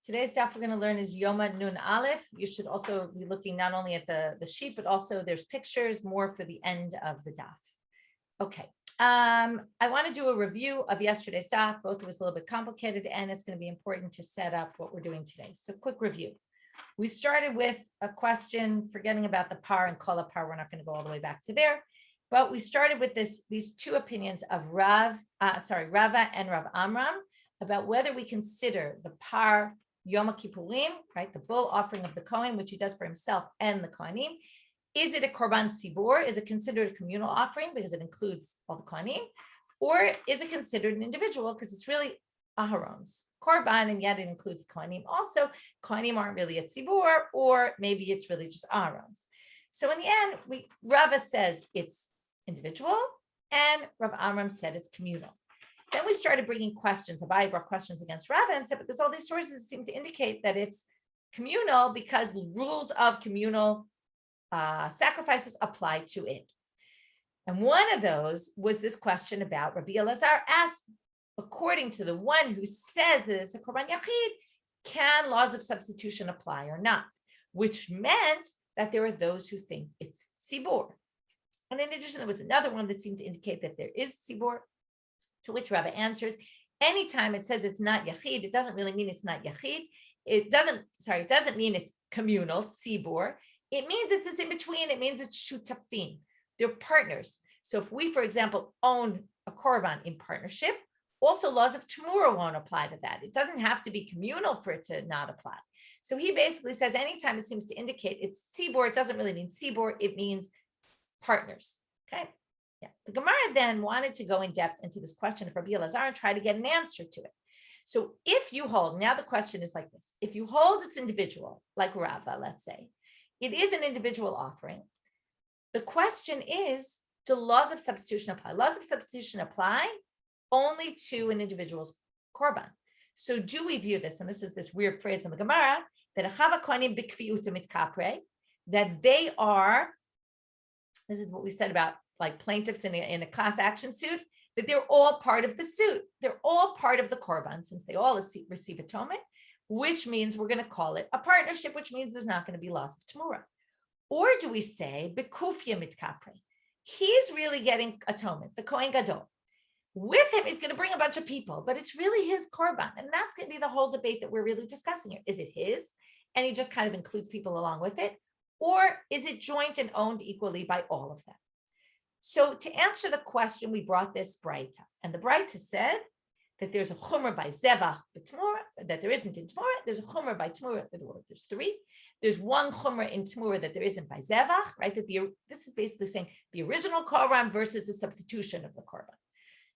Today's daf we're going to learn is Yoma Nun Aleph. You should also be looking not only at the sheet, but also there's pictures more for the end of the daf. Okay. I want to do a review of yesterday's daf. Both was a little bit complicated, and it's going to be important to set up what we're doing today. So quick review. We started with a question, forgetting about the par and kol par. We're not going to go all the way back to there. But we started with these two opinions of Rava and Rav Amram about whether we consider the par Yoma Kippurim, right, the bull offering of the Kohen, which he does for himself and the Kohanim. Is it a korban tzibur? Is it considered a communal offering because it includes all the Kohanim? Or is it considered an individual because it's really Aharon's korban and yet it includes Kohanim also? Kohanim aren't really a tzibur, or maybe it's really just Aharon's. So in the end, Rava says it's individual and Rav Amram said it's communal. Then we started bringing questions. Abai brought questions against Rava and said, but there's all these sources that seem to indicate that it's communal because rules of communal sacrifices apply to it. And one of those was this question about Rabbi Elazar asked, according to the one who says that it's a korban yachid, can laws of substitution apply or not? Which meant that there are those who think it's tzibur. And in addition, there was another one that seemed to indicate that there is tzibur. To which Rava answers, anytime it says it's not yachid, it doesn't really mean it's not yachid. It doesn't mean it's communal, tzibur. It means it's this in between. It means it's shutafim. They're partners. So if we, for example, own a korban in partnership, also laws of Tamura won't apply to that. It doesn't have to be communal for it to not apply. So he basically says anytime it seems to indicate it's tzibur, it doesn't really mean tzibur, it means partners. Okay. Yeah. The Gemara then wanted to go in depth into this question of Rabbi Elazar and try to get an answer to it. So if you hold, now the question is like this, if you hold it's individual, like Rava, let's say, it is an individual offering. The question is, do laws of substitution apply? Laws of substitution apply only to an individual's korban. So do we view this, and this is this weird phrase in the Gemara, that achava kohanim b'kviuta mitkapre, that they are, this is what we said about like plaintiffs in a class action suit, that they're all part of the suit. They're all part of the korban since they all receive atonement, which means we're going to call it a partnership, which means there's not going to be loss of tamura. Or do we say, bekufya mitkapre, he's really getting atonement, the Kohen Gadol. With him, he's going to bring a bunch of people, but it's really his korban. And that's going to be the whole debate that we're really discussing here. Is it his? And he just kind of includes people along with it? Or is it joint and owned equally by all of them? So to answer the question, we brought this Braita. And the Braita said that there's a chumrah by zevach b'tmura, that there isn't in tmura. There's a chumrah by tmura, there's three. There's one chumrah in tmura that there isn't by zevach, right? This is basically saying the original korban versus the substitution of the korban.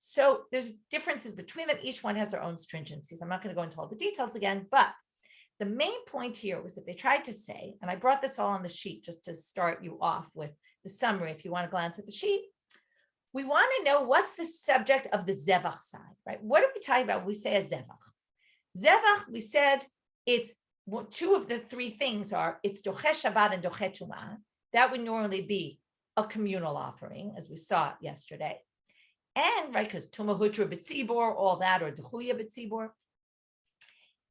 So there's differences between them. Each one has their own stringencies. I'm not going to go into all the details again, but the main point here was that they tried to say, and I brought this all on the sheet just to start you off with the summary, if you want to glance at the sheet. We want to know what's the subject of the zevach side, right? What are we talking about when we say a zevach? Zevach, we said it's two of the three things are, it's doche Shabbat and doche Tumah. That would normally be a communal offering, as we saw yesterday. And, right, because Tumah Hutra B'tzibor, all that, or Dechuya B'tzibor.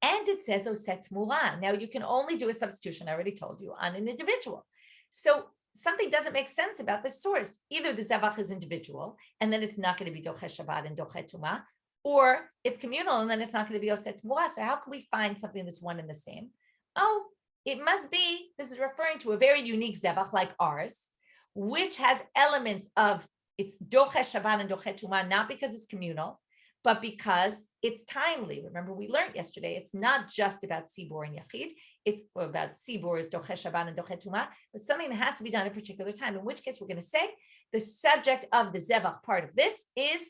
And it says Oset Mura. Now, you can only do a substitution, I already told you, on an individual. So something doesn't make sense about this source. Either the zevach is individual, and then it's not going to be doche Shabbat and doche Tumah, or it's communal, and then it's not going to be Oset Mura. So how can we find something that's one and the same? Oh, it must be, this is referring to a very unique zevach like ours, which has elements of, it's doche Shabbat and doche Tumah, not because it's communal, but because it's timely. Remember, we learned yesterday, it's not just about tzibur and yachid. It's about tzibur is doche Shabbat and doche Tumah, but something that has to be done at a particular time, in which case we're going to say the subject of the zevach part of this is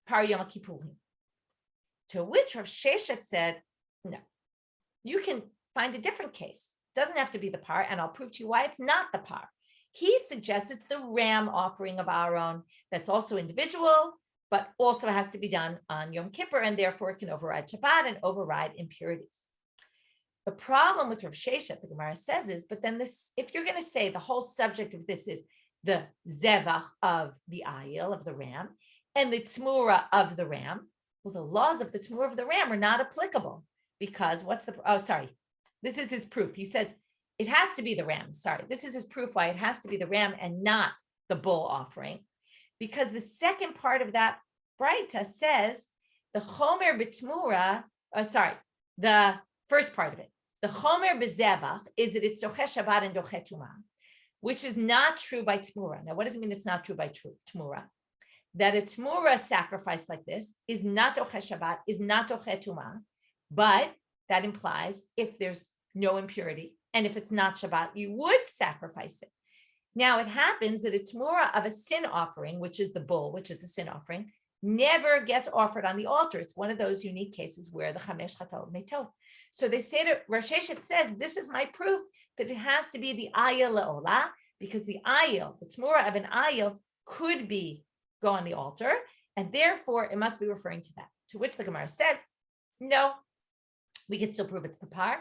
par Yom Kippurim. To which Rav Sheshet said, no, you can find a different case. It doesn't have to be the par, and I'll prove to you why it's not the par. He suggests it's the ram offering of Aaron that's also individual, but also has to be done on Yom Kippur, and therefore it can override Shabbat and override impurities. The problem with Rav Sheshet, the Gemara says, is, but then this, if you're going to say the whole subject of this is the zevach of the ayil, of the ram, and the tmura of the ram, well, the laws of the tmura of the ram are not applicable, because this is his proof. He says it has to be the ram. Sorry, this is his proof why it has to be the ram and not the bull offering. Because the second part of that Braita says the Chomer B'Tmura, the first part of it, the Chomer B'Zevach is that it's Doche Shabbat and Doche Tumah, which is not true by Tmura. Now, what does it mean it's not true by Tmura? That a Tmura sacrifice like this is not Doche Shabbat, is not Doche Tumah, but that implies if there's no impurity and if it's not Shabbat, you would sacrifice it. Now, it happens that a Tmura of a sin offering, which is the bull, which is a sin offering, never gets offered on the altar. It's one of those unique cases where the Chamesh Chatot Metot. So they say to Rosh Hashanah says, this is my proof that it has to be the ayil le'olah, because the ayil, the Tmura of an ayil, could go on the altar, and therefore it must be referring to that. To which the Gemara said, no, we can still prove it's the par,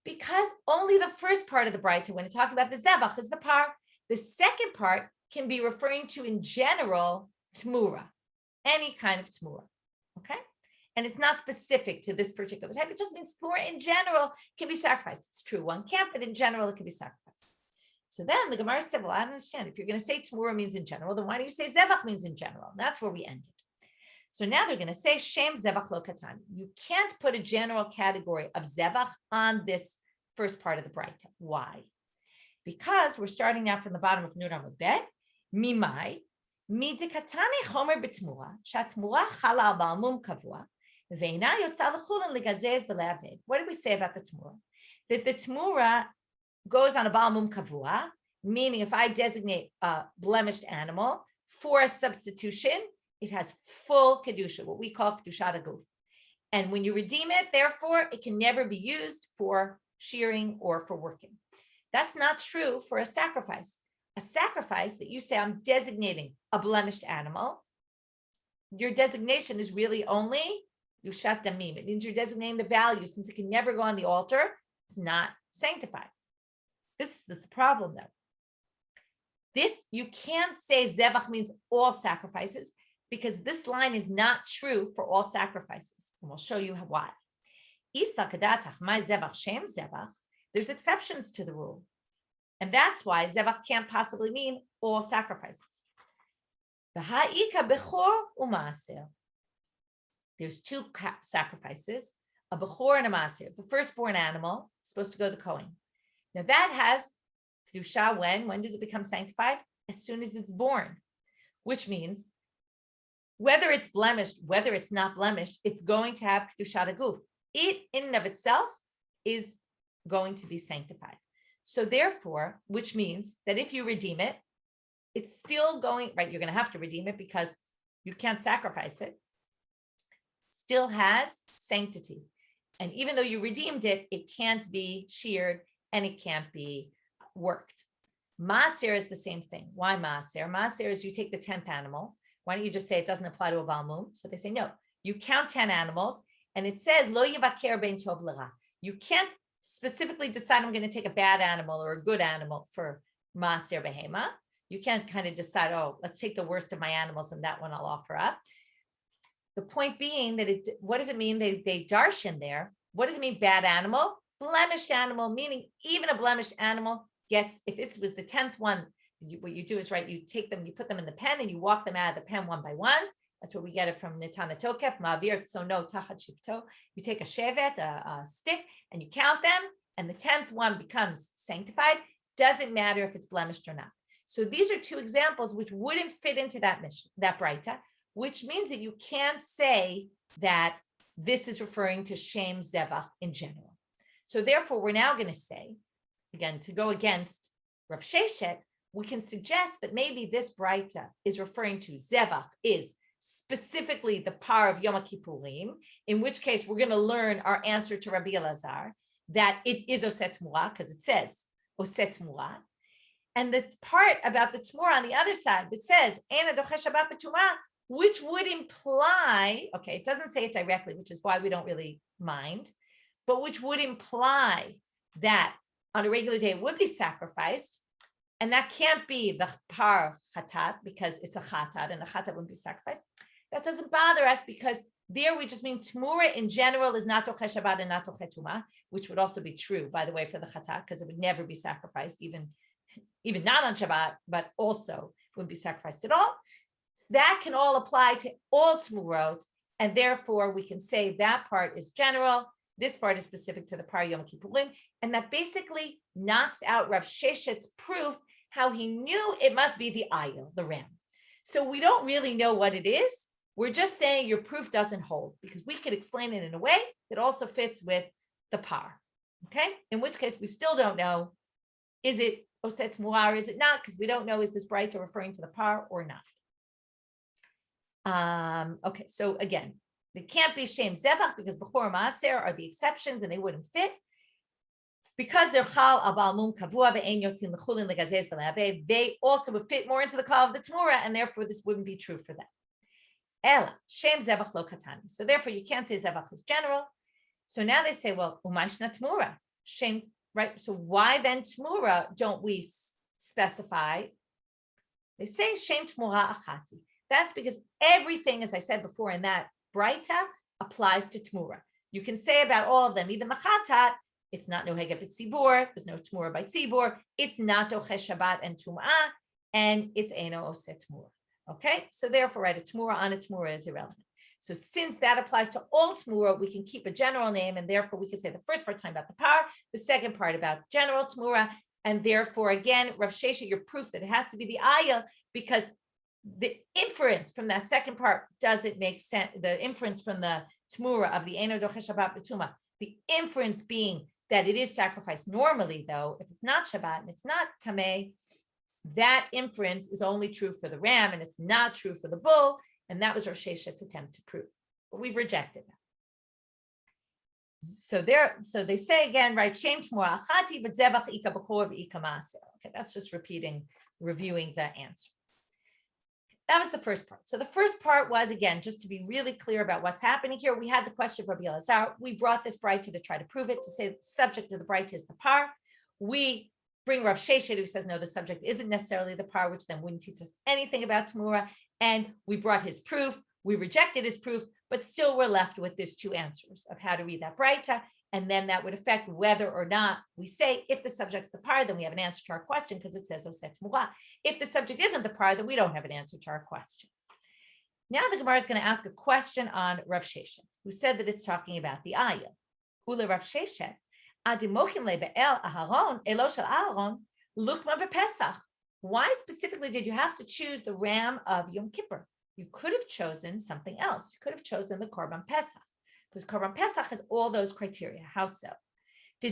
because only the first part of the Braita, when it talks about the Zevach, is the par. The second part can be referring to, in general, Tmura, any kind of Tmura, okay? And it's not specific to this particular type. It just means Tmura in general can be sacrificed. It's true, one can't, but in general, it can be sacrificed. So then the Gemara said, well, I don't understand. If you're going to say Tmura means in general, then why don't you say Zevach means in general? And that's where we ended. So now they're going to say Shem Zevach Lo Katan. You can't put a general category of Zevach on this first part of the Braita. Why? Because we're starting now from the bottom of Nur Amud Bet. Mimai, midikatani chomer b'tmura, shatmura chala al ba'almum kavua, ve'ina yotza l'chulin ligazez v'le'aved. What did we say about the tmura? That the tmura goes on a ba'almum kavua, meaning if I designate a blemished animal for a substitution, it has full kedusha, what we call kedushat haguf. And when you redeem it, therefore, it can never be used for shearing or for working. That's not true for a sacrifice. A sacrifice that you say, I'm designating a blemished animal, your designation is really only Yushat Damim. It means you're designating the value. Since it can never go on the altar, it's not sanctified. This is the problem, though. This, you can't say Zevach means all sacrifices, because this line is not true for all sacrifices. And we'll show you why. Isa kadatach, my Zevach, Shem Zevach. There's exceptions to the rule. And that's why Zevach can't possibly mean all sacrifices. There's two sacrifices, a Bechor and a Masir. The firstborn animal is supposed to go to the Kohen. Now that has Kedusha when does it become sanctified? As soon as it's born, which means whether it's blemished, whether it's not blemished, it's going to have Kedusha Haguf. It in and of itself is going to be sanctified. So therefore, which means that if you redeem it, it's still going, right, you're going to have to redeem it because you can't sacrifice it, still has sanctity. And even though you redeemed it, it can't be sheared and it can't be worked. Maaser is the same thing. Why Maaser? Maaser is you take the 10th animal. Why don't you just say it doesn't apply to a Balmum? So they say, no, you count 10 animals and it says, Lo yivaker ben tov l'ra. You can't specifically decide I'm going to take a bad animal or a good animal for Maaser Behema. You can't kind of decide, oh, let's take the worst of my animals and that one I'll offer up. The point being that what does it mean? They darshan there. What does it mean bad animal? Blemished animal, meaning even a blemished animal gets, if it was the 10th one, what you do is, right, you take them, you put them in the pen and you walk them out of the pen one by one. That's where we get it from Nitana Tokef, Ma'avir Tsono Tachat Shipto. You take a shevet, a stick, and you count them, and the 10th one becomes sanctified. Doesn't matter if it's blemished or not. So these are two examples which wouldn't fit into that mission, that Braita, which means that you can't say that this is referring to Shem Zevach in general. So therefore, we're now going to say, again, to go against Rav Sheshet, we can suggest that maybe this Braita is referring to Zevach is specifically the par of Yom Kippurim, in which case we're going to learn our answer to Rabbi Elazar, that it is Oset Tmura, because it says Oset Tmura. And the part about the Tmura on the other side that says, Ena Doche Shabbat B'Tumah, which would imply, okay, it doesn't say it directly, which is why we don't really mind, but which would imply that on a regular day it would be sacrificed, and that can't be the par chatat because it's a chatat, and a chatat wouldn't be sacrificed. That doesn't bother us because There we just mean Tmura in general is not Toche Shabbat and not Toche Tuma, which would also be true, by the way, for the Chata, because it would never be sacrificed, even not on Shabbat, but also wouldn't be sacrificed at all. That can all apply to all Tmurot, and therefore we can say that part is general, this part is specific to the Par Yom Kippurim, and that basically knocks out Rav Sheshet's proof how he knew it must be the ayil, the ram. So we don't really know what it is. We're just saying your proof doesn't hold because we could explain it in a way that also fits with the par. Okay, in which case we still don't know, is it Oset Muar, is it not? Because we don't know, is this Braita referring to the par or not? Okay, so again, they can't be Shem Zevach because Bechor Maaser are the exceptions and they wouldn't fit. Because they're Chal Abal Mum Kavua Ve'en Yotzin L'chulin L'gazez V'le'abeh, they also would fit more into the Klal of the Tmura, and therefore this wouldn't be true for them. Ela, Shem Zevach Lo Katani. So therefore you can't say Zevach is general. So now they say, well, Umashna Tmura, Shem, right? So why then Tmura don't we specify? They say Shem Tmura Achati. That's because everything, as I said before, in that Braita applies to Tmura. You can say about all of them, either Machatat, it's not Nohega B'tzibur, there's no Tmura by Tzibur, it's not Toche Shabbat and Tum'ah, and it's Eino Oset Tmura. Okay, so therefore, right, a Tmura on a Tmura is irrelevant. So since that applies to all Tmura, we can keep a general name, and therefore we can say the first part talking about the par, the second part about general Tmura, and therefore, again, Rav Sheshet, your proof that it has to be the ayah, because the inference from that second part doesn't make sense. The inference from the Tmura of the Eino Doche Shabbat B'tuma, the inference being that it is sacrificed normally, though, if it's not Shabbat and it's not Tameh, that inference is only true for the ram and it's not true for the bull. And that was Rav Sheshet's attempt to prove, but we've rejected that. So they say again, right? Shem Tmura Achati, but Zevach Ika B'chor V'Ika Maaser. Okay, that's just reviewing the answer. That was the first part. So the first part was, again, just to be really clear about what's happening here. We had the question of Rabbi Elazar. We brought this Braita to try to prove it, to say the subject of the Braita is the par. We bring Rav Sheshet, who says, no, the subject isn't necessarily the par, which then wouldn't teach us anything about Tmura. And we brought his proof. We rejected his proof, but still we're left with these two answers of how to read that Braita. And then that would affect whether or not we say, if the subject's the par, then we have an answer to our question because it says Oset Tmura. If the subject isn't the par, then we don't have an answer to our question. Now the Gemara is going to ask a question on Rav Sheshet, who said that it's talking about the ayah. Ule Rav Sheshet, Adimochim le be'el Aharon, elo shel Aharon, lukma bePesach. Why specifically did you have to choose the ram of Yom Kippur? You could have chosen something else. You could have chosen the Korban Pesach. Because Korban Pesach has all those criteria. How so? We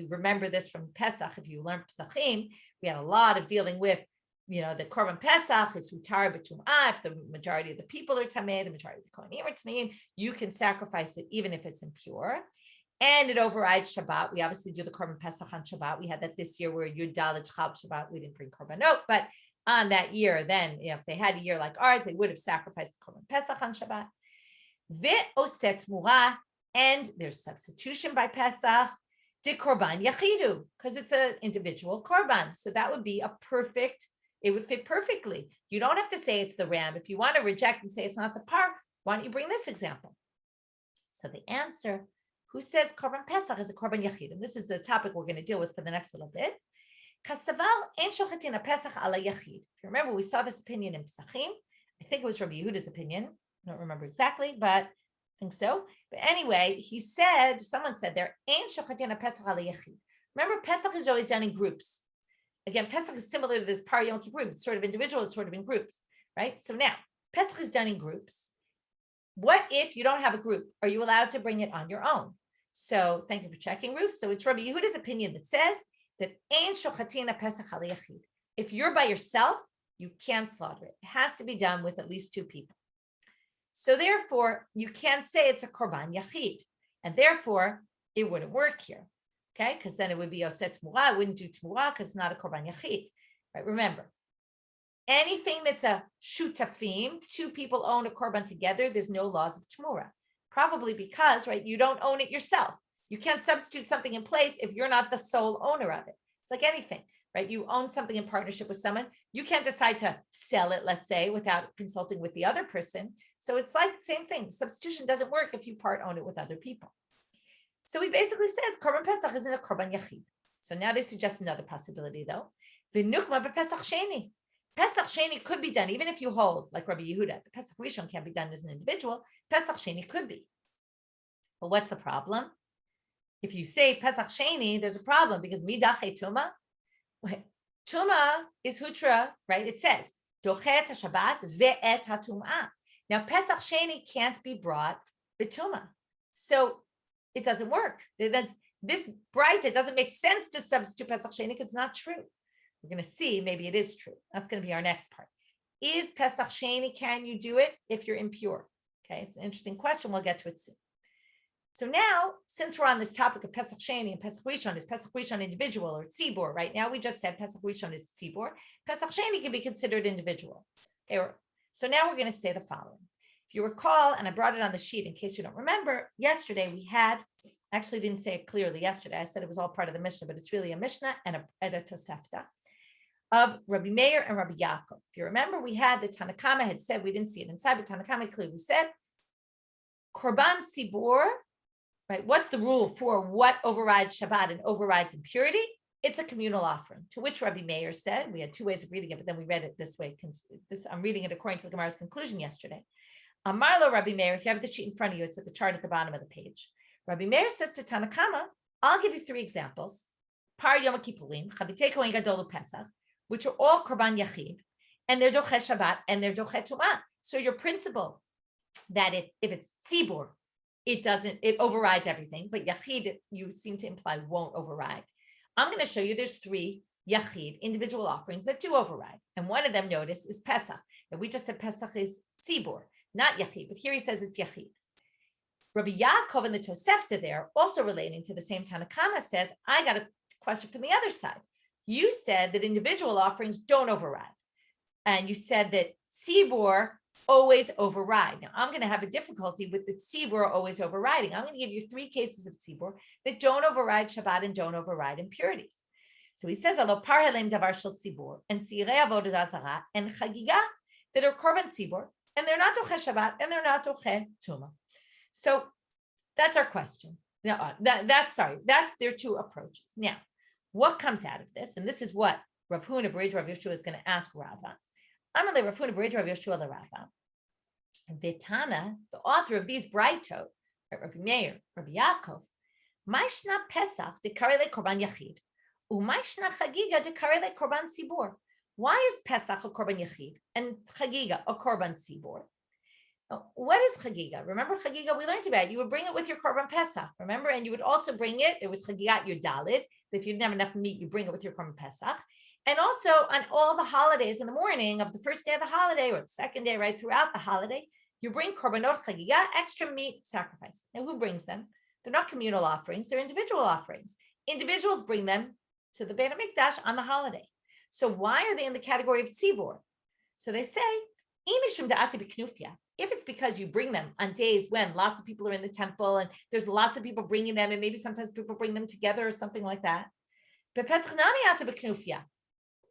remember this from Pesach. If you learn Pesachim, we had a lot of dealing with, the Korban Pesach is hutar b'tum'ah. If the majority of the people are tameh, the majority of the kohanim are tameh, you can sacrifice it even if it's impure. And it overrides Shabbat. We obviously do the Korban Pesach on Shabbat. We had that this year where Yud Dalet Chab Shabbat. We didn't bring Korbanot, but on that year, then if they had a year like ours, they would have sacrificed the Korban Pesach on Shabbat. Ve'oset Mura, and there's substitution by Pesach, de Korban Yachidu, because it's an individual Korban. So that would be it would fit perfectly. You don't have to say it's the ram. If you want to reject and say it's not the par, why don't you bring this example? So the answer, who says Korban Pesach is a Korban Yachid? And this is the topic we're going to deal with for the next little bit. Kasaval en shochatin Pesach ala Yachid. If you remember, we saw this opinion in Pesachim. I think it was Rabbi Yehuda's opinion. I don't remember exactly, but I think so. But anyway, someone said there, ain't shochatin Pesach ala Yachid. Remember, Pesach is always done in groups. Again, Pesach is similar to this Par Yom Kippur. It's sort of individual, it's sort of in groups, right? So now, Pesach is done in groups. What if you don't have a group? Are you allowed to bring it on your own? So thank you for checking, Ruth. So it's Rabbi Yehuda's opinion that says that ain't shochatin Pesach ala Yachid. If you're by yourself, you can't slaughter it. It has to be done with at least two people. So therefore, you can't say it's a Korban Yachid. And therefore, it wouldn't work here. Okay, because then it would be Oset Tmura. It wouldn't do Tmura because it's not a Korban Yachid. Right? Remember, anything that's a Shutafim, two people own a Korban together, there's no laws of Tmura. Probably because, right, you don't own it yourself. You can't substitute something in place if you're not the sole owner of it. It's like anything, right? You own something in partnership with someone. You can't decide to sell it, let's say, without consulting with the other person. So it's like the same thing. Substitution doesn't work if you part own it with other people. So he basically says Korban Pesach isn't a Korban Yachid. So now they suggest another possibility though. V'nukma b'Pesach Sheni. Pesach Sheni could be done, even if you hold, like Rabbi Yehuda, the Pesach Rishon can't be done as an individual. Pesach Sheni could be. But what's the problem? If you say Pesach Sheni, there's a problem because Midache Tuma. Tuma is Hutra, right? It says, Dochet HaShabbat ve'et HaTum'ah. Now, Pesach Sheni can't be brought b'Tuma. So it doesn't work. This Braita doesn't make sense to substitute Pesach Sheni because it's not true. We're going to see, maybe it is true. That's going to be our next part. Is Pesach Sheni, can you do it if you're impure? Okay, it's an interesting question. We'll get to it soon. So now, since we're on this topic of Pesach Sheni and Pesach Rishon, is Pesach Rishon individual or tzibur? Right now, we just said Pesach Rishon is tzibur. Pesach Sheni can be considered individual. Okay, so now we're going to say the following. If you recall, and I brought it on the sheet in case you don't remember, yesterday we had, actually didn't say it clearly yesterday. I said it was all part of the Mishnah, but it's really a Mishnah and a Tosefta of Rabbi Meir and Rabbi Yaakov. If you remember, we had the Tanna Kama had said, we didn't see it inside, but Tanna Kama clearly said, Korban Sibur, right? What's the rule for what overrides Shabbat and overrides impurity? It's a communal offering, to which Rabbi Meir said, we had two ways of reading it, but then we read it this way. I'm reading it according to the Gemara's conclusion yesterday. Amarlo Rabbi Meir, if you have the sheet in front of you, it's at the chart at the bottom of the page. Rabbi Meir says to Tanna Kama, I'll give you three examples. Par Yom Kippurim, Chavitei Kohen Gadol Pesach, which are all Korban Yachid, and they're Doche Shabbat, and they're Doche Tumah. So your principle that if it's Tzibur, it overrides everything, but Yachid, you seem to imply, won't override. I'm going to show you there's three Yachid, individual offerings that do override. And one of them, notice, is Pesach. And we just said Pesach is Tzibur, not Yachid, but here he says it's Yachid. Rabbi Yaakov in the Tosefta there, also relating to the same Tanna Kama, says, I got a question from the other side. You said that individual offerings don't override. And you said that Tzibur always override. Now, I'm going to have a difficulty with the Tzibur always overriding. I'm going to give you three cases of Tzibur that don't override Shabbat and don't override impurities. So he says, Alo par helem davar shel Tzibur, and Sirei avodah zara, and Chagiga, that are Korban Tzibur, and they're not Doche Shabbat, and they're not Doche Tuma. So that's our question. Now, that's their two approaches. Now, what comes out of this? And this is what Rav Huna B'Rid Rav Yeshua is going to ask Rava. Amalei Rav Huna B'Rid Rav Yeshua LaRava. Vitana, the author of these Braitot, Rabbi Meir, Rabbi Yaakov, Maishna Pesach dekarele Korban Yachid, uMaishna Chagiga dekarele Korban Tzibur. Why is Pesach a Korban Yachid and Chagiga a Korban Tzibur? What is Chagiga? Remember Chagiga, we learned about it. You would bring it with your Korban Pesach, remember? And you would also bring it, was Chagigat your Dalid. If you didn't have enough meat, you bring it with your Korban Pesach. And also on all the holidays in the morning of the first day of the holiday or the second day, right throughout the holiday, you bring Korbanot Chagiga, extra meat sacrifices. Now, who brings them? They're not communal offerings, they're individual offerings. Individuals bring them to the Beit HaMikdash on the holiday. So why are they in the category of Tzibur? So they say, if it's because you bring them on days when lots of people are in the temple and there's lots of people bringing them, and maybe sometimes people bring them together or something like that.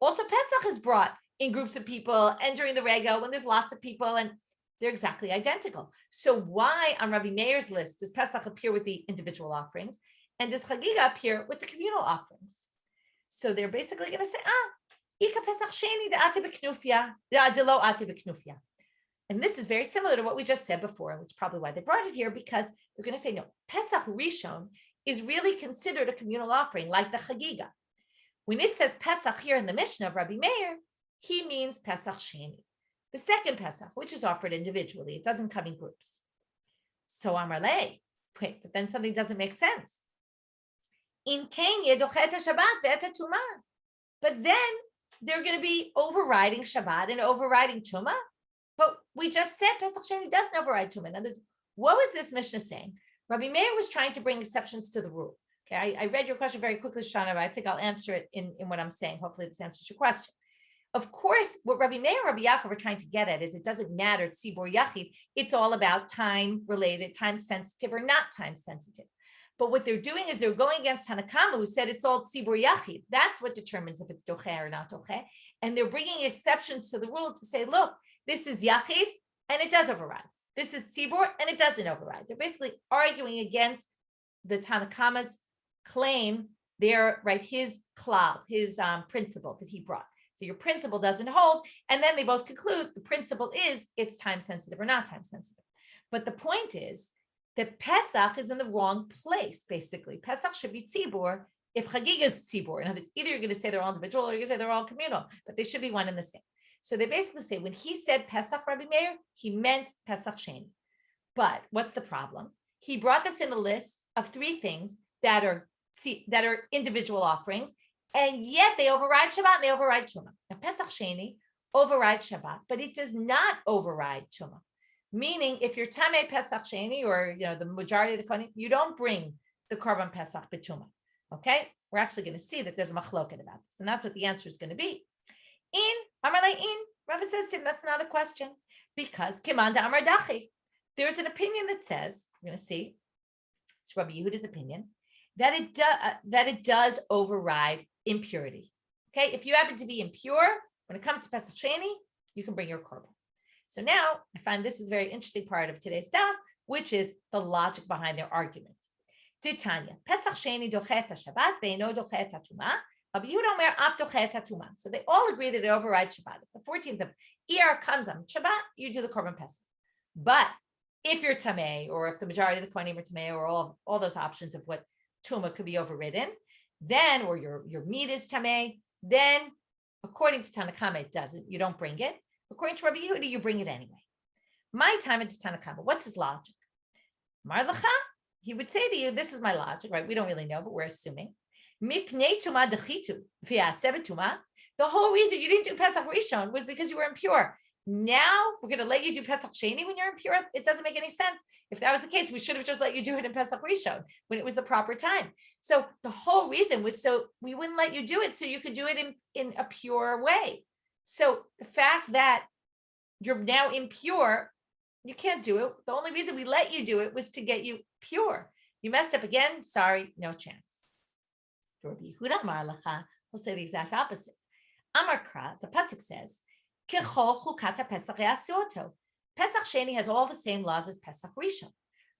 Also, Pesach is brought in groups of people and during the Rega when there's lots of people and they're exactly identical. So why on Rabbi Meir's list does Pesach appear with the individual offerings and does Chagiga appear with the communal offerings? So they're basically going to say, Ika Pesach Sheni de lo ate b'knufya. And this is very similar to what we just said before, which is probably why they brought it here, because they're going to say, no, Pesach Rishon is really considered a communal offering, like the Chagiga. When it says Pesach here in the Mishnah of Rabbi Meir, he means Pesach Sheni, the second Pesach, which is offered individually. It doesn't come in groups. So Amarle, wait, but then something doesn't make sense. In Kenya, dochet Shabbat ve'et Tumah. But then they're going to be overriding Shabbat and overriding Tumah. But we just said Pesach Sheni doesn't override Tumah. Now, what was this Mishnah saying? Rabbi Meir was trying to bring exceptions to the rule. Okay, I read your question very quickly, Shana, but I think I'll answer it in what I'm saying. Hopefully this answers your question. Of course, what Rabbi Meir and Rabbi Yaakov are trying to get at is it doesn't matter, Tzibur Yachid, it's all about time related, time sensitive or not time sensitive. But what they're doing is they're going against Tanna Kama, who said it's all Tzibur Yachid. That's what determines if it's Doche or not Doche. And they're bringing exceptions to the rule to say, look, this is Yachid and it does override. this is tzibur, and it doesn't override. They're basically arguing against the Tanakama's claim there, right? His klal, his principle that he brought. So your principle doesn't hold. And then they both conclude the principle is it's time sensitive or not time sensitive. But the point is that Pesach is in the wrong place, basically. Pesach should be tzibur if Chagiga is tzibur. In other words, either you're going to say they're all individual or you're going to say they're all communal, but they should be one and the same. So they basically say when he said Pesach Rabbi Meir, he meant Pesach Sheni. But what's the problem? He brought this in a list of 3 things that are individual offerings, and yet they override Shabbat and they override Tumah. Now Pesach Sheni overrides Shabbat, but it does not override Tumah. Meaning, if you're Tamei Pesach Sheni, or the majority of the Kohanim, you don't bring the Korban Pesach B'Tumah. Okay, we're actually going to see that there's a machloket about this, and that's what the answer is going to be. Rava says to him, that's not a question, because Kiman da Amar Dachi. There's an opinion that says, we're going to see, it's Rabbi Yehuda's opinion, that it does override impurity. Okay, if you happen to be impure, when it comes to Pesach Sheni, you can bring your korban. So now I find this is a very interesting part of today's daf, which is the logic behind their argument. Titania, Pesach Sheni dochet Shabbat ve'eno dochet Tumah. Rabbi Yehuda Omer af dochet Tumah. So they all agree that it overrides Shabbat. The 14th of Iyar comes on Shabbat, you do the korban Pesach. But if you're Tamei, or if the majority of the Kohanim are Tamei, or all those options of what Tumah could be overridden, then, or your meat is Tamei, then according to Tanakama, it doesn't. You don't bring it. According to Rabbi Yehuda, you bring it anyway. My time into Tanakama, what's his logic? Marlacha, he would say to you, this is my logic, right? We don't really know, but we're assuming. Mipnei Tumah dechitu v'yaseh Tumah. The whole reason you didn't do Pesach Rishon was because you were impure. Now we're going to let you do Pesach Sheni when you're impure. It doesn't make any sense. If that was the case, we should have just let you do it in Pesach Rishon when it was the proper time. So the whole reason was so we wouldn't let you do it so you could do it in a pure way. So the fact that you're now impure, you can't do it. The only reason we let you do it was to get you pure. You messed up again. Sorry, no chance. Rabbi Yehuda Amar Lacha, he'll say the exact opposite. Amar Kra, the pasuk says, Kechol chukata Pesach yasuoto. Pesach Sheni has all the same laws as Pesach Rishon,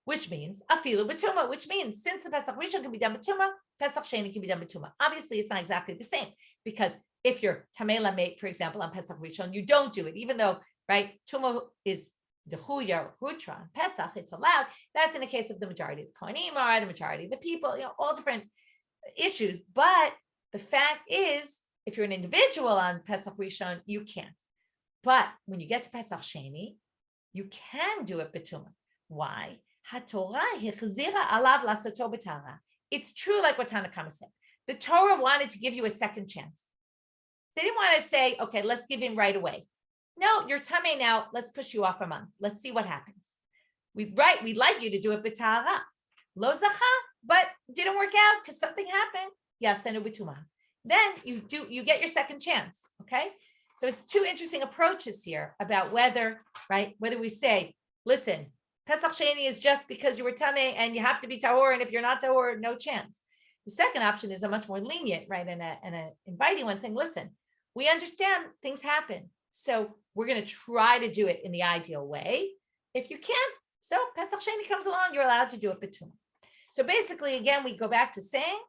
which means afilu b'tumah, which means since the Pesach Rishon can be done b'tumah, Pesach Sheni can be done b'tumah. Obviously, it's not exactly the same, because if you're Tamei Lamed, for example, on Pesach Rishon, you don't do it, even though, right, Tumah is Dechuya or Hutra on Pesach, it's allowed. That's in the case of the majority of the Kohanim or the majority of the people, all different issues. But the fact is, if you're an individual on Pesach Rishon, you can't. But when you get to Pesach Sheni, you can do it b'tumah. Why? It's true, like what Tanakama said. The Torah wanted to give you a second chance. They didn't want to say, okay, let's give in right away. No, you're tamei now. Let's push you off a month. Let's see what happens. We'd like you to do it b'tahara. Lo zacha, but didn't work out because something happened. Yasenu b'tumah. Then you get your second chance. Okay. So it's 2 interesting approaches here about whether we say, listen, Pesach Sheni is just because you were tamei and you have to be tahor, and if you're not tahor, no chance. The second option is a much more lenient, right, and an inviting one, saying, listen, we understand things happen, so we're going to try to do it in the ideal way. If you can't, so Pesach Sheni comes along, you're allowed to do it b'tumah. So basically, again, we go back to saying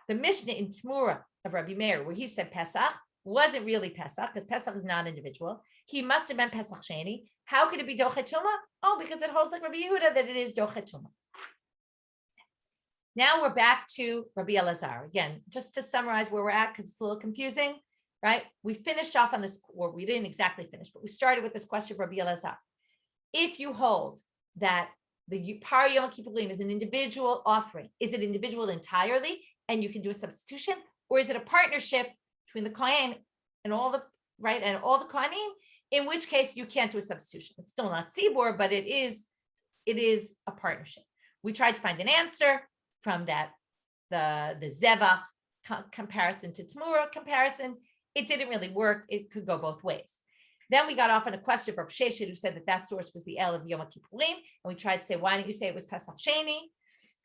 the Mishnah in Tmura of Rabbi Meir, where he said Pesach, wasn't really Pesach, because Pesach is not individual. He must have meant Pesach Sheni. How could it be Dochet Tumah? Oh, because it holds like Rabbi Yehuda that it is Dochet Tumah. Now we're back to Rabbi Elazar. Again, just to summarize where we're at, because it's a little confusing, right? We finished off on this, or we didn't exactly finish, but we started with this question of Rabbi Elazar. If you hold that the Par Yom Kippurim is an individual offering, is it individual entirely, and you can do a substitution, or is it a partnership between the Kohen and all the Kohanim, in which case you can't do a substitution. It's still not Tzibur, but it is a partnership. We tried to find an answer from that, the Zevach comparison to Tmura comparison. It didn't really work. It could go both ways. Then we got off on a question from Sheshet, who said that source was the El of Yom Kippurim, and we tried to say, why don't you say it was Pesach Sheni?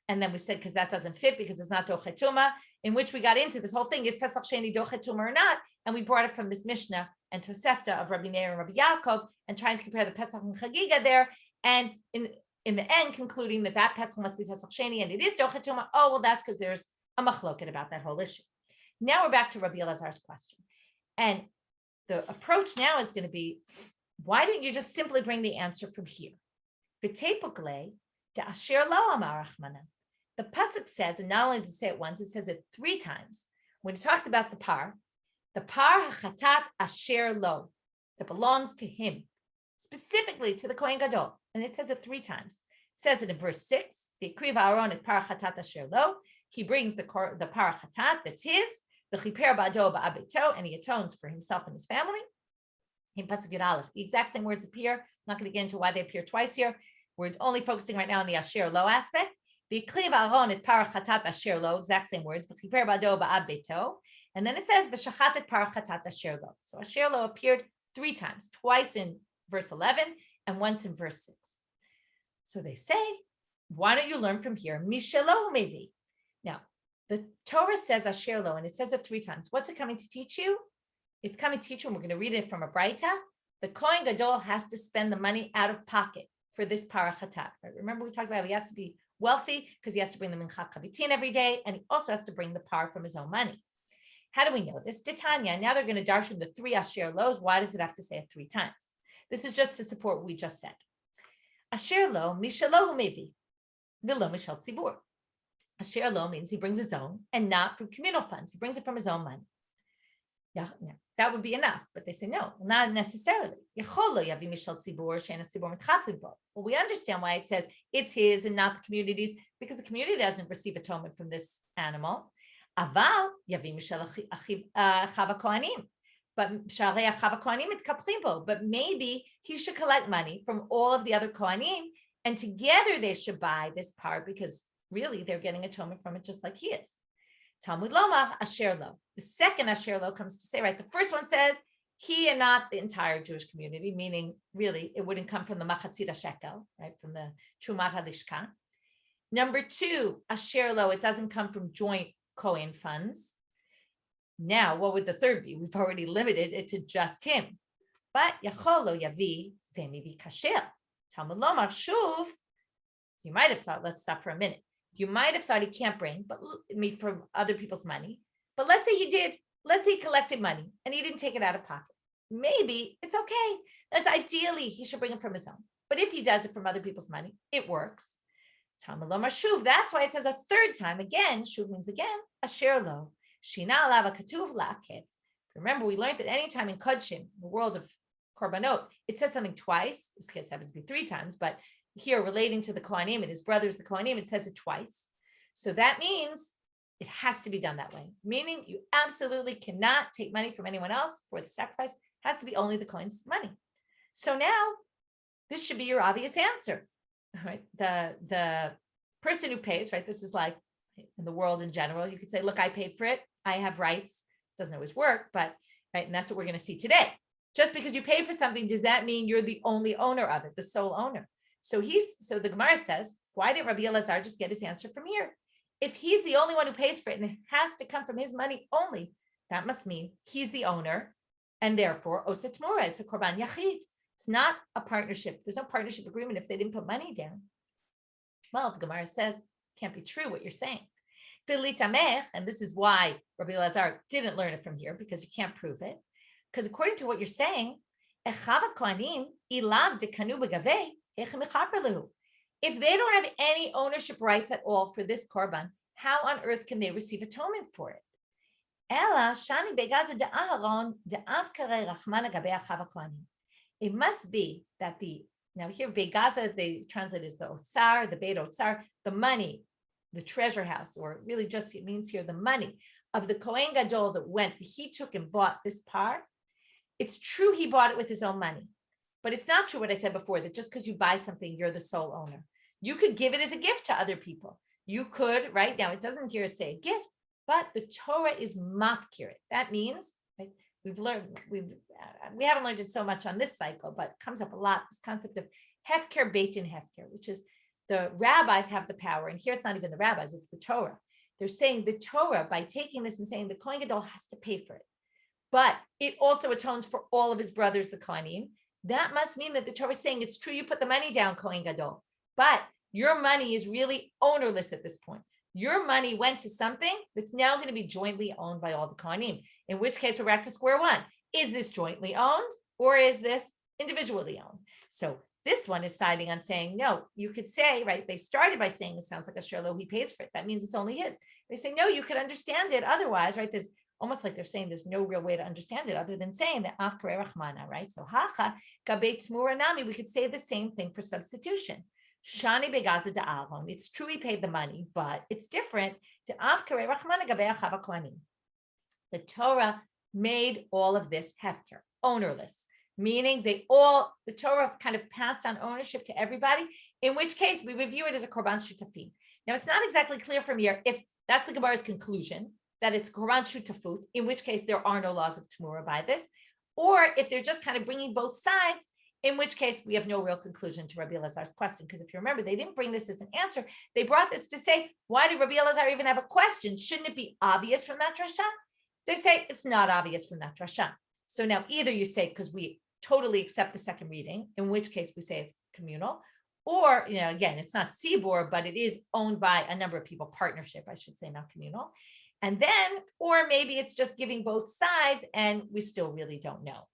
And then we said, because that doesn't fit, because it's not Dochet Tumah, in which we got into this whole thing, is Pesach Sheni Dochet Tumah or not? And we brought it from this Mishnah and Tosefta of Rabbi Meir and Rabbi Yaakov, and trying to compare the Pesach and Chagiga there. And in the end, concluding that Pesach must be Pesach Sheni, and it is Dochet Tuma. Oh, well, that's because there's a machloket about that whole issue. Now we're back to Rabbi Elazar's question. And the approach now is going to be, why don't you just simply bring the answer from here? The pasuk says, and not only does it say it once, it says it 3 times. When it talks about the par hachatat asher lo, that belongs to him, specifically to the Kohen Gadol, and it says it 3 times. It says it in verse 6, V'ikriv Aaron et par hachatat asher lo. He brings the par hachatat that's his, the chiper ba'ado ba'abeto, and he atones for himself and his family. In pasuk Yud Aleph, the exact same words appear. I'm not going to get into why they appear twice here. We're only focusing right now on the asher lo aspect. V'ikriv Aaron et par hachatat asher lo, exact same words, v'chiper ba'ado ba'abeto. And then it says v'shachat et par hachatat asher lo. So asher lo appeared 3 times, twice in verse 11 and once in verse 6. So they say, why don't you learn from here? Mishelo mevi. Now, the Torah says asher lo, and it says it 3 times. What's it coming to teach you? It's coming to teach you, and we're going to read it from a Braita. The Kohen Gadol has to spend the money out of pocket for this parachatat. Right? Remember, we talked about he has to be wealthy because he has to bring the mincha chavitin every day, and he also has to bring the par from his own money. How do we know this? Titania, now they're going to darshan the 3 asher los. Why does it have to say it 3 times? This is just to support what we just said. Asher lo mishalohu mevi, v'lo mishal tzibur. Asher lo means he brings his own and not from communal funds. He brings it from his own money. Yeah, that would be enough. But they say, no, not necessarily. Well, we understand why it says it's his and not the community's, because the community doesn't receive atonement from this animal. But maybe he should collect money from all of the other Kohanim, and together they should buy this part, because really they're getting atonement from it just like he is. Talmud Lomach asher lo. The second asher lo comes to say, right, the first one says he and not the entire Jewish community, meaning really it wouldn't come from the machatzit shekel, right, from the Trumat HaLishka. Number 2, asher lo, it doesn't come from joint Kohen funds. Now, what would the third be? We've already limited it to just him. But yachol lo yavi v'mivi kasher. Talmud Lomach shuv. You might have thought, let's stop for a minute. You might have thought he can't bring, but me from other people's money. But let's say he did. Let's say he collected money and he didn't take it out of pocket. Maybe it's okay. That's ideally he should bring it from his own. But if he does it from other people's money, it works. Talmud Lomar shuv. That's why it says a 3rd time. Again, shuv means again. Asher lo shina alav katuv la'akev. Remember, we learned that anytime in Kodshim, the world of Korbanot, it says something twice. This case happens to be 3 times, but here relating to the Kohanim and his brothers, the Kohanim, it says it twice. So that means it has to be done that way, meaning you absolutely cannot take money from anyone else for the sacrifice. It has to be only the Kohen's money. So now this should be your obvious answer, right? The person who pays, right? This is like in the world in general. You could say, look, I paid for it. I have rights. It doesn't always work, but right. And that's what we're going to see today. Just because you paid for something, does that mean you're the only owner of it, the sole owner? So the Gemara says, why didn't Rabbi Elazar just get his answer from here? If he's the only one who pays for it and it has to come from his money only, that must mean he's the owner, and therefore oset mora, it's a korban yachid. It's not a partnership. There's no partnership agreement if they didn't put money down. Well, the Gemara says, can't be true what you're saying. And this is why Rabbi Elazar didn't learn it from here, because you can't prove it. Because according to what you're saying, if they don't have any ownership rights at all for this korban, how on earth can they receive atonement for it? It must be that now here Begaza, they translate as the Otsar, the Beit Otsar, the money, the treasure house, or really just it means here the money of the Kohen Gadol that he took and bought this par. It's true he bought it with his own money. But it's not true what I said before, that just because you buy something, you're the sole owner. You could give it as a gift to other people. You could, right? Now, it doesn't here say a gift, but the Torah is mafkirit. That means, right, we haven't learned it so much on this cycle, but it comes up a lot, this concept of hefker beitin hefker, which is the rabbis have the power. And here it's not even the rabbis, it's the Torah. They're saying the Torah, by taking this and saying the Kohen Gadol has to pay for it. But it also atones for all of his brothers, the Kohanim. that must mean that the Torah is saying it's true you put the money down, Kohen Gadol, but your money is really ownerless at this point. Your money went to something that's now going to be jointly owned by all the Kohanim, in which case we're back to square one. Is this jointly owned or is this individually owned? So this one is siding on saying, no, you could say, right, they started by saying it sounds like a shirlo, he pays for it. That means it's only his. They say, no, you could understand it otherwise, right? There's almost like they're saying there's no real way to understand it other than saying that afkare rachmana, right? So hacha kabet tmura nami, we could say the same thing for substitution. Shani begaza da'alon. It's true he paid the money, but it's different to afkare rachmana gabe achava kohanim. The Torah made all of this hefker, ownerless, meaning the Torah kind of passed on ownership to everybody, in which case we review it as a korban shutafim. Now, it's not exactly clear from here if that's the Gemara's conclusion, that it's korban shutafut, in which case there are no laws of Tamura by this, or if they're just kind of bringing both sides, in which case we have no real conclusion to Rabbi Elazar's question. Because if you remember, they didn't bring this as an answer. They brought this to say, why did Rabbi Elazar even have a question? Shouldn't it be obvious from that drasha? They say it's not obvious from that drasha. So now either you say, because we totally accept the second reading, in which case we say it's communal, or, again, it's not Sibor, but it is owned by a number of people, partnership, I should say, not communal. And then, or maybe it's just giving both sides and we still really don't know.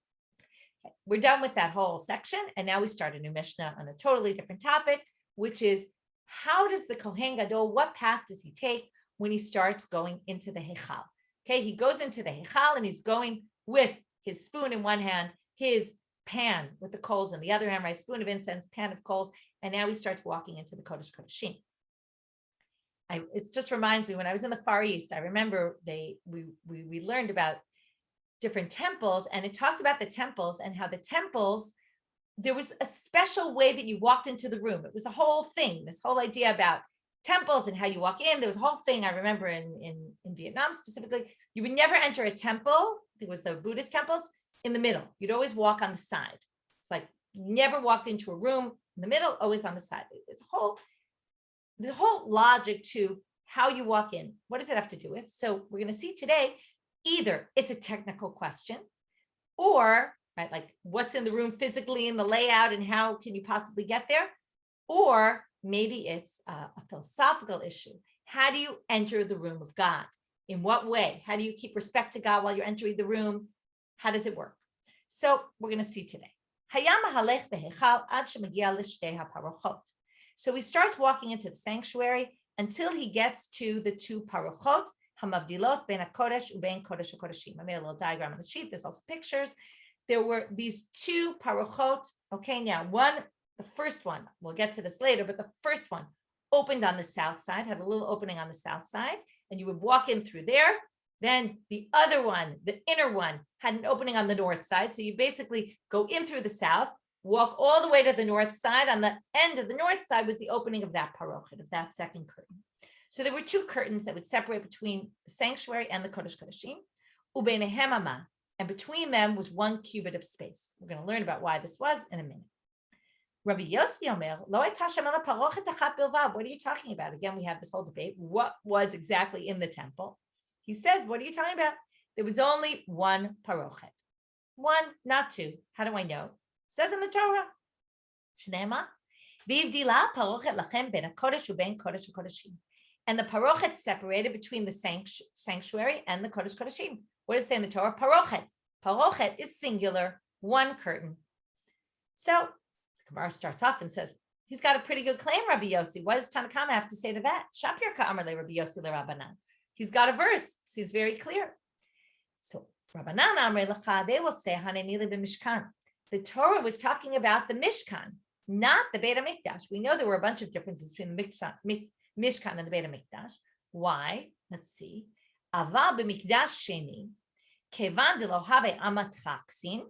Okay, we're done with that whole section. And now we start a new Mishnah on a totally different topic, which is how does the Kohen Gadol, what path does he take when he starts going into the Heichal? Okay, he goes into the Heichal and he's going with his spoon in one hand, his pan with the coals in the other hand, right? Spoon of incense, pan of coals. And now he starts walking into the Kodesh Kodeshim. It just reminds me when I was in the Far East, I remember we learned about different temples, and it talked about the temples and how the temples, there was a special way that you walked into the room. It was a whole thing, this whole idea about temples and how you walk in. There was a whole thing I remember in Vietnam specifically. You would never enter a temple. It was the Buddhist temples in the middle. You'd always walk on the side. It's like you never walked into a room in the middle, always on the side. It's the whole logic to how you walk in. What does it have to do with? So we're going to see today, either it's a technical question or, right, like what's in the room physically in the layout and how can you possibly get there? Or maybe it's a philosophical issue. How do you enter the room of God? In what way? How do you keep respect to God while you're entering the room? How does it work? So we're going to see today. So he starts walking into the sanctuary until he gets to the two parochot, hamavdilot ben hakodesh uben kodesh hakodeshim. I made a little diagram on the sheet. There's also pictures. There were these two parochot. Okay, now the first one, we'll get to this later, but the first one opened on the south side, had a little opening on the south side, and you would walk in through there. Then the other one, the inner one, had an opening on the north side. So you basically go in through the south, walk all the way to the north side. On the end of the north side was the opening of that parochet, of that second curtain. So there were two curtains that would separate between the sanctuary and the Kodesh Kodeshim. Ubeinehem ama, and between them was 1 cubit of space. We're going to learn about why this was in a minute. Rabbi Yossi Omer, lo hayta shemela parochet achat bilvad. What are you talking about? Again, we have this whole debate. What was exactly in the temple? He says, what are you talking about? There was only one parochet. One, not two. How do I know? It says in the Torah. Shnema, v'ivdila parochet lachem ben hakodesh uben kodesh hakodeshim. And the parochet separated between the sanctuary and the kodesh kodeshim. What does it say in the Torah? Parochet. Parochet is singular, one curtain. So the Gemara starts off and says, he's got a pretty good claim, Rabbi Yossi. What does Tanakama have to say to that? Shapir ka'amar le Rabbi Yossi le Rabbanan. He's got a verse. Seems very clear. So Rabbanan amrei lecha, they will say, Haneni le b'mishkan. The Torah was talking about the Mishkan, not the Beit HaMikdash. We know there were a bunch of differences between the Mishkan and the Beit HaMikdash. Why? Let's see. Aval b'mikdash sheni, kevan de lo have amat chaksin,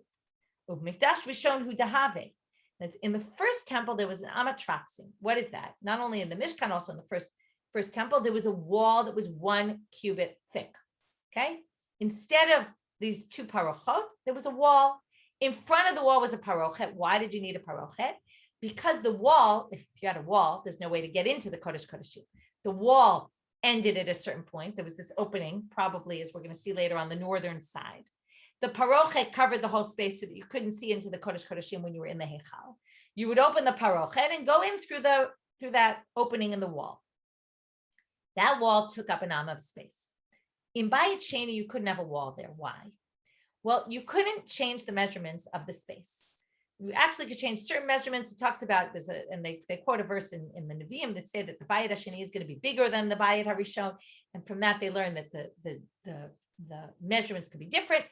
u'b'mikdash rishon hu dahave. That's in the first temple, there was an amat chaksin. What is that? Not only in the Mishkan, also in the first temple, there was a wall that was 1 cubit thick. Okay. Instead of these two parochot, there was a wall. In front of the wall was a parochet. Why did you need a parochet? Because the wall, if you had a wall, there's no way to get into the Kodesh Kodeshim. The wall ended at a certain point. There was this opening, probably, as we're going to see later, on the northern side. The parochet covered the whole space so that you couldn't see into the Kodesh Kodeshim when you were in the Heichal. You would open the parochet and go in through that opening in the wall. That wall took up an amma of space. In Bayit Sheni, you couldn't have a wall there. Why? Well, you couldn't change the measurements of the space. You actually could change certain measurements. It talks about and they quote a verse in the Nevi'im that say that the Bayit Hasheni is going to be bigger than the Bayit Harishon, and from that they learn that the measurements could be different.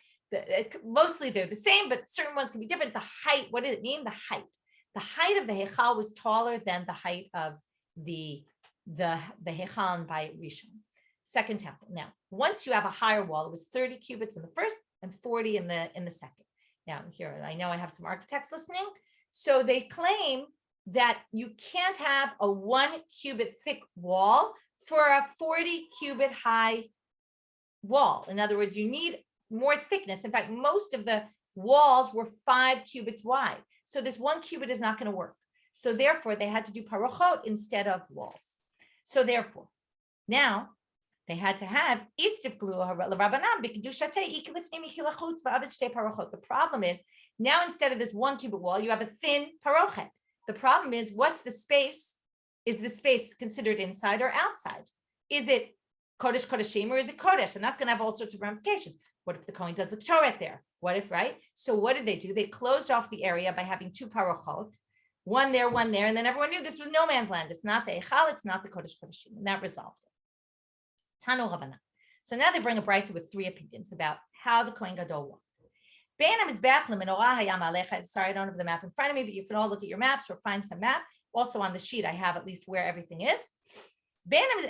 Mostly they're the same, but certain ones can be different. The height, what did it mean? The height of the Heichal was taller than the height of the Heichal and Bayit Rishon, second temple. Now, once you have a higher wall, it was 30 cubits in the first and 40 in the second. Now, here, I know I have some architects listening. So they claim that you can't have a 1 cubit thick wall for a 40 cubit high wall. In other words, you need more thickness. In fact, most of the walls were 5 cubits wide. So this 1 cubit is not going to work. So therefore, they had to do parochot instead of walls. So therefore, now they had to have Rabbanit. The problem is now instead of this 1 cubit wall, you have a thin parochet. The problem is, what's the space? Is the space considered inside or outside? Is it Kodesh Kodeshim or is it Kodesh? And that's going to have all sorts of ramifications. What if the Kohen does the Torah there? What if, right? So what did they do? They closed off the area by having 2 parochot, one there, and then everyone knew this was no man's land. It's not the Eichal, it's not the Kodesh Kodeshim, and that resolved it. Tanu Rabbanit. So now they bring a brighter with 3 opinions about how the Kohen Gadol walked. Sorry, I don't have the map in front of me, but you can all look at your maps or find some map. Also on the sheet, I have at least where everything is.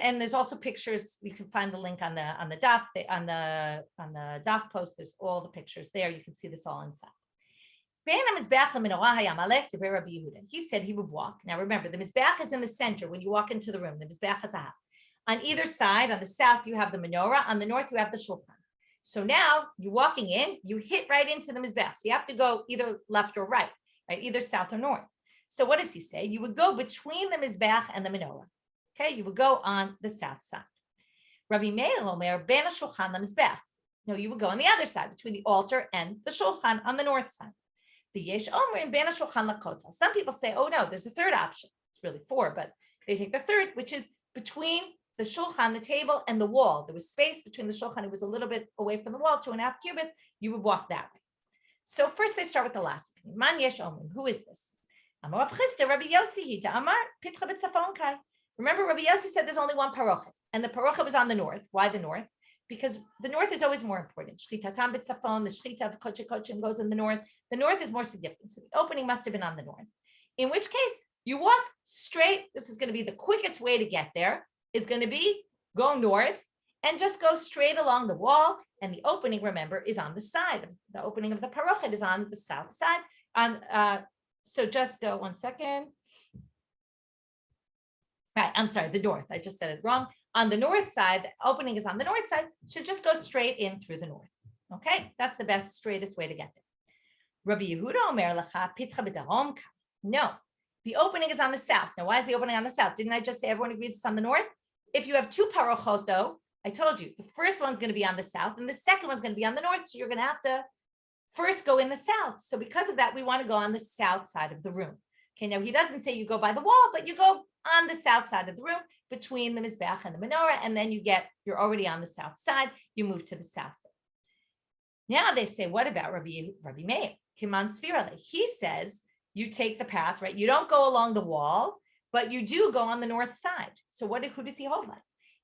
And there's also pictures. You can find the link on the daf on the daf post. There's all the pictures there. You can see this all inside. He said he would walk. Now remember, the mizbeach is in the center when you walk into the room. The mizbeach has a half. On either side, on the south, you have the menorah. On the north, you have the shulchan. So now you're walking in, you hit right into the mizbeach. So you have to go either left or right, either south or north. So what does he say? You would go between the mizbeach and the menorah. Okay, you would go on the south side. Rabbi Meir Omer ben shulchan lemizbeach. No, you would go on the other side between the altar and the shulchan on the north side. V'yesh Omer ben shulchan lakotel. Some people say, oh no, there's a third option. It's really 4, but they take the third, which is between the shulchan, the table, and the wall. There was space between the shulchan. It was a little bit away from the wall, 2.5 cubits. You would walk that way. So first they start with the last opinion. Man yesh Omer. Who is this? Amar Rabbi Yossi hita Amar pitcha b'tzafon kai. Remember, Rabbi Yossi said there's only one parochet, and the parochet was on the north. Why the north? Because the north is always more important. Shchitatam b'tzafon, the shchita of kodesh kodeshim goes in the north. The north is more significant. So the opening must have been on the north. In which case, you walk straight. This is going to be the quickest way to get there. Is going to be go north and just go straight along the wall. And the opening, remember, is on the side. The opening of the parochet is on the south side. So just go 1 second. Right, I'm sorry, the north. I just said it wrong. On the north side, the opening is on the north side, should just go straight in through the north. Okay, that's the best, straightest way to get there. Rabbi Yehuda Omer Lacha Pitcha B'Darom. No, the opening is on the south. Now, why is the opening on the south? Didn't I just say everyone agrees it's on the north? If you have 2 parochot, though, I told you, the first one's going to be on the south, and the second one's going to be on the north, so you're going to have to first go in the south. So because of that, we want to go on the south side of the room. Okay, now he doesn't say you go by the wall, but you go on the south side of the room between the mizbeach and the menorah, and then you're already on the south side. You move to the south. Now they say, what about Rabbi Meir? Kiman Svirale. He says you take the path, right? You don't go along the wall, but you do go on the north side. So who does he hold like?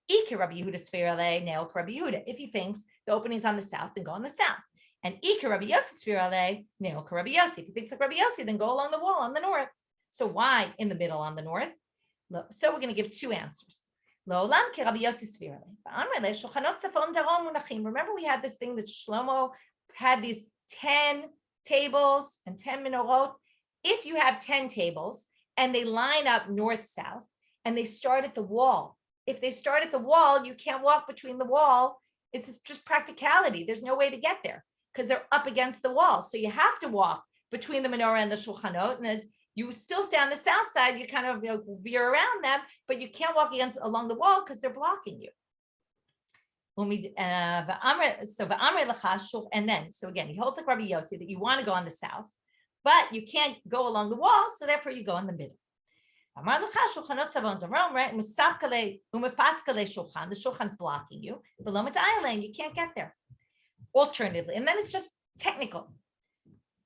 Ike Rabbi Yehuda Svirale, Neil Rabbi Yehuda. If he thinks the opening's on the south, then go on the south. And Ike Rabbi Yossi Svirale, Neil Rabbi Yossi. If he thinks like Rabbi Yossi, then go along the wall on the north. So why in the middle on the north? So we're going to give 2 answers. Remember we had this thing that Shlomo had these 10 tables and 10 menorot. If you have 10 tables and they line up north-south and they start at the wall, if they start at the wall, you can't walk between the wall. It's just practicality. There's no way to get there because they're up against the wall. So you have to walk between the menorah and the shulchanot. And as you still stay on the south side, you kind of veer around them, but you can't walk along the wall because they're blocking you. And then, so again, he holds like Rabbi Yossi that you want to go on the south, but you can't go along the wall, so therefore you go in the middle. Right? The shulchan's blocking you. You can't get there. Alternatively, and then it's just technical.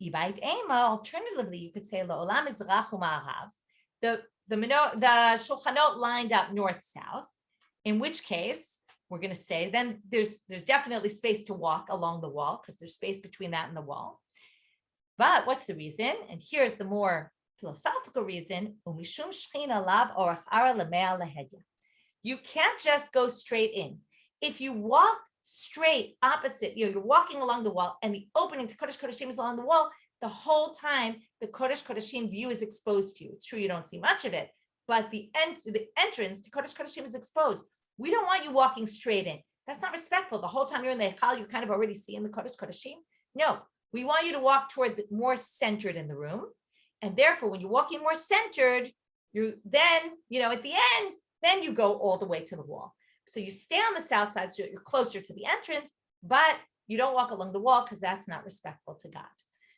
Alternatively, you could say the shulchanot lined up north-south, in which case we're going to say then there's definitely space to walk along the wall because there's space between that and the wall. But what's the reason? And here's the more philosophical reason. You can't just go straight in. If you walk straight opposite, you're walking along the wall and the opening to Kodesh Kodashim is along the wall, the whole time the Kodesh Kodashim view is exposed to you. It's true you don't see much of it, but the entrance to Kodesh Kodashim is exposed. We don't want you walking straight in. That's not respectful. The whole time you're in the Echal, you kind of already see in the Kodesh Kodashim. No, we want you to walk toward the more centered in the room. And therefore, when you're walking more centered, at the end, then you go all the way to the wall. So you stay on the south side, so you're closer to the entrance, but you don't walk along the wall because that's not respectful to God.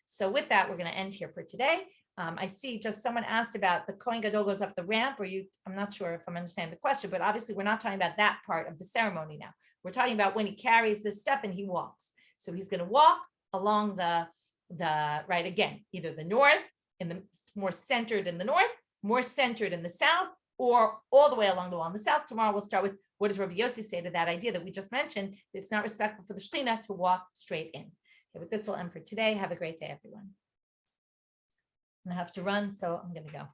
So with that, we're going to end here for today. I see just someone asked about the Kohen Gadol goes up the ramp, I'm not sure if I'm understanding the question, but obviously we're not talking about that part of the ceremony now. We're talking about when he carries this stuff and he walks. So he's going to walk along the right again, either the north, in the more centered in the north, more centered in the south, or all the way along the wall in the south. Tomorrow we'll start with what does Rabbi Yossi say to that idea that we just mentioned. It's not respectful for the Shekhinah to walk straight in. Okay, with this, we'll end for today. Have a great day, everyone. I have to run, so I'm going to go.